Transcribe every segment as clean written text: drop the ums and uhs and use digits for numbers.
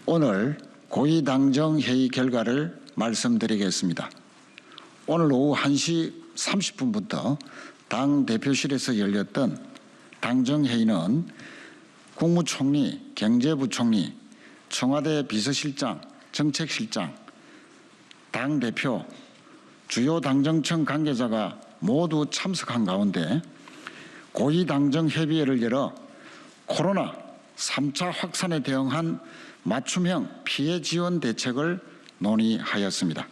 오늘 고위당정 회의 결과를 말씀드리겠습니다. 오늘 오후 1시 30분부터 당 대표실에서 열렸던 당정회의는 국무총리, 경제부총리, 청와대 비서실장, 정책실장, 당대표, 주요 당정청 관계자가 모두 참석한 가운데 고위당정협의회를 열어 코로나 3차 확산에 대응한 맞춤형 피해 지원 대책을 논의하였습니다.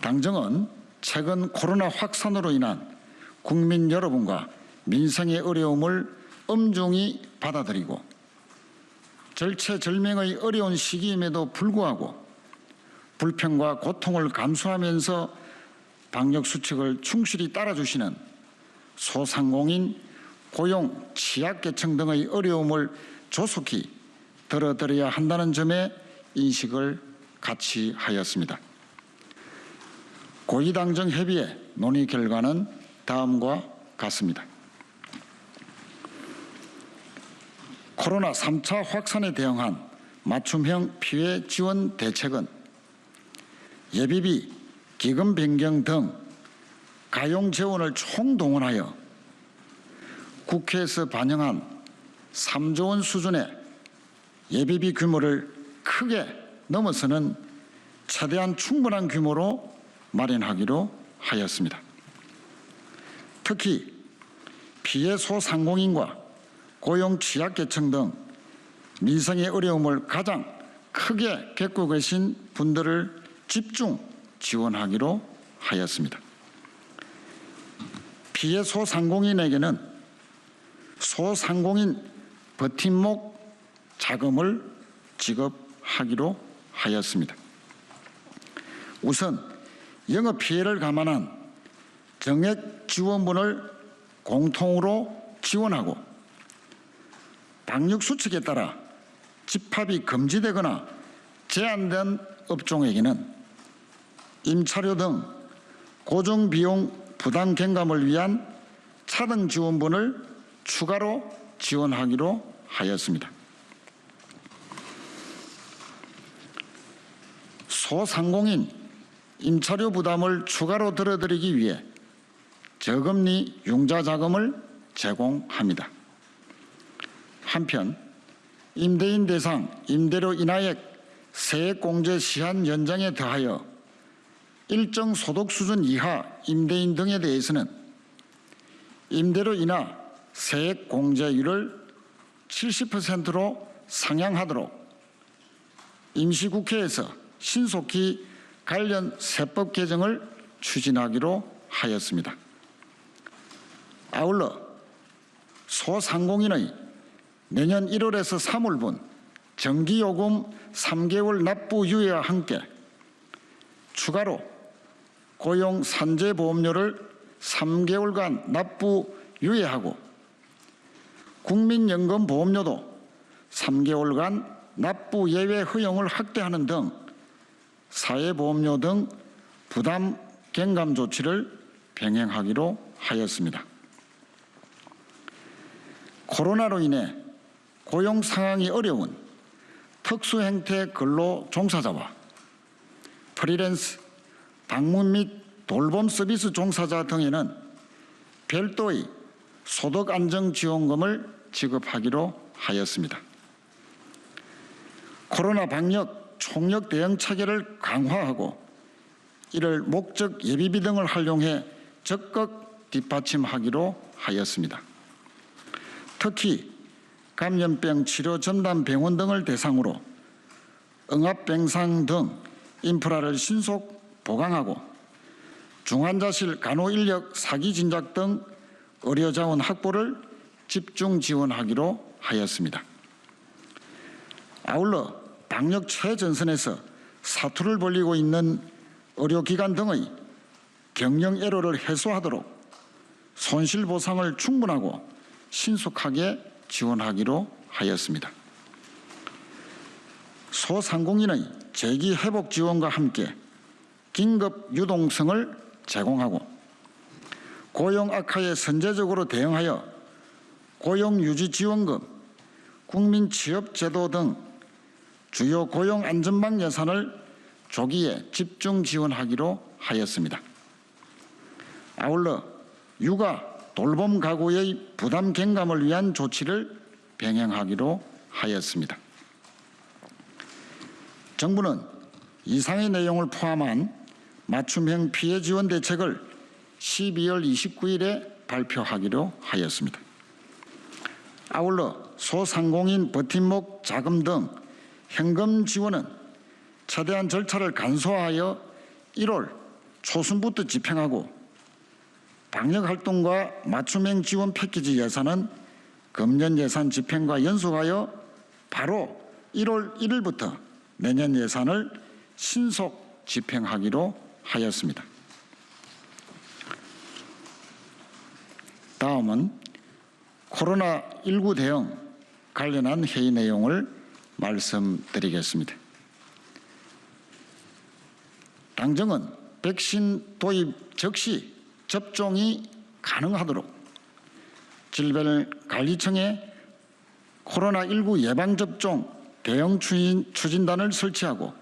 당정은 최근 코로나 확산으로 인한 국민 여러분과 민생의 어려움을 엄중히 받아들이고 절체절명의 어려운 시기임에도 불구하고 불평과 고통을 감수하면서 방역수칙을 충실히 따라주시는 소상공인, 고용, 취약계층 등의 어려움을 조속히 덜어드려야 한다는 점에 인식을 같이 하였습니다. 고위당정협의회 논의 결과는 다음과 같습니다. 코로나 3차 확산에 대응한 맞춤형 피해 지원 대책은 예비비, 기금 변경 등 가용 재원을 총동원하여 국회에서 반영한 3조 원 수준의 예비비 규모를 크게 넘어서는 최대한 충분한 규모로 마련하기로 하였습니다. 특히 피해 소상공인과 고용 취약계층 등 민생의 어려움을 가장 크게 겪고 계신 분들을 집중 지원하기로 하였습니다. 피해 소상공인에게는 소상공인 버팀목 자금을 지급하기로 하였습니다. 우선 영업 피해를 감안한 정액 지원분을 공통으로 지원하고 방역 수칙에 따라 집합이 금지되거나 제한된 업종에게는 임차료 등 고정비용 부담 경감을 위한 차등 지원분을 추가로 지원하기로 하였습니다. 소상공인 임차료 부담을 추가로 덜어드리기 위해 저금리 융자 자금을 제공합니다. 한편 임대인 대상 임대료 인하액 세액공제 시한 연장에 더하여 일정 소득 수준 이하 임대인 등에 대해서는 임대료 인하 세액공제율을 70%로 상향하도록 임시국회에서 신속히 관련 세법 개정을 추진하기로 하였습니다. 아울러 소상공인의 내년 1월에서 3월분 전기요금 3개월 납부 유예와 함께 추가로 고용 산재보험료를 3개월간 납부 유예하고 국민연금보험료도 3개월간 납부 예외 허용을 확대하는 등 사회보험료 등 부담 경감 조치를 병행하기로 하였습니다. 코로나로 인해 고용 상황이 어려운 특수형태 근로 종사자와 프리랜서, 방문 및 돌봄 서비스 종사자 등에는 별도의 소득안정지원금을 지급하기로 하였습니다. 코로나 방역 총력 대응 체계를 강화하고 이를 목적 예비비 등을 활용해 적극 뒷받침하기로 하였습니다. 특히 감염병 치료 전담 병원 등을 대상으로 응압병상 등 인프라를 신속 보강하고 중환자실 간호인력 사기 진작 등 의료자원 확보를 집중 지원하기로 하였습니다. 아울러 방역 최전선에서 사투를 벌이고 있는 의료기관 등의 경영 애로를 해소하도록 손실보상을 충분하고 신속하게 지원하기로 하였습니다. 소상공인의 재기회복 지원과 함께 긴급 유동성을 제공하고 고용 악화에 선제적으로 대응하여 고용유지지원금, 국민취업제도 등 주요 고용 안전망 예산을 조기에 집중 지원하기로 하였습니다. 아울러 육아 돌봄 가구의 부담 경감을 위한 조치를 병행하기로 하였습니다. 정부는 이상의 내용을 포함한 맞춤형 피해 지원 대책을 12월 29일에 발표하기로 하였습니다. 아울러 소상공인 버팀목 자금 등 현금 지원은 최대한 절차를 간소화하여 1월 초순부터 집행하고 방역활동과 맞춤형 지원 패키지 예산은 금년 예산 집행과 연속하여 바로 1월 1일부터 내년 예산을 신속 집행하기로 하였습니다. 다음은 코로나19 대응 관련한 회의 내용을 말씀드리겠습니다. 당정은 백신 도입 즉시 접종이 가능하도록 질병관리청에 코로나19 예방접종 대응 추진단을 설치하고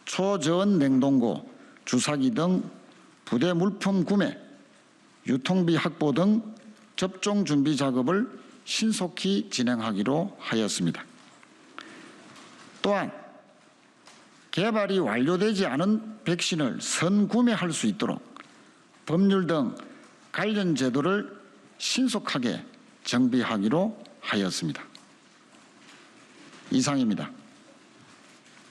초저온 냉동고, 주사기 등 부대 물품 구매, 유통비 확보 등 접종 준비 작업을 신속히 진행하기로 하였습니다. 또한 개발이 완료되지 않은 백신을 선구매할 수 있도록 법률 등 관련 제도를 신속하게 정비하기로 하였습니다. 이상입니다.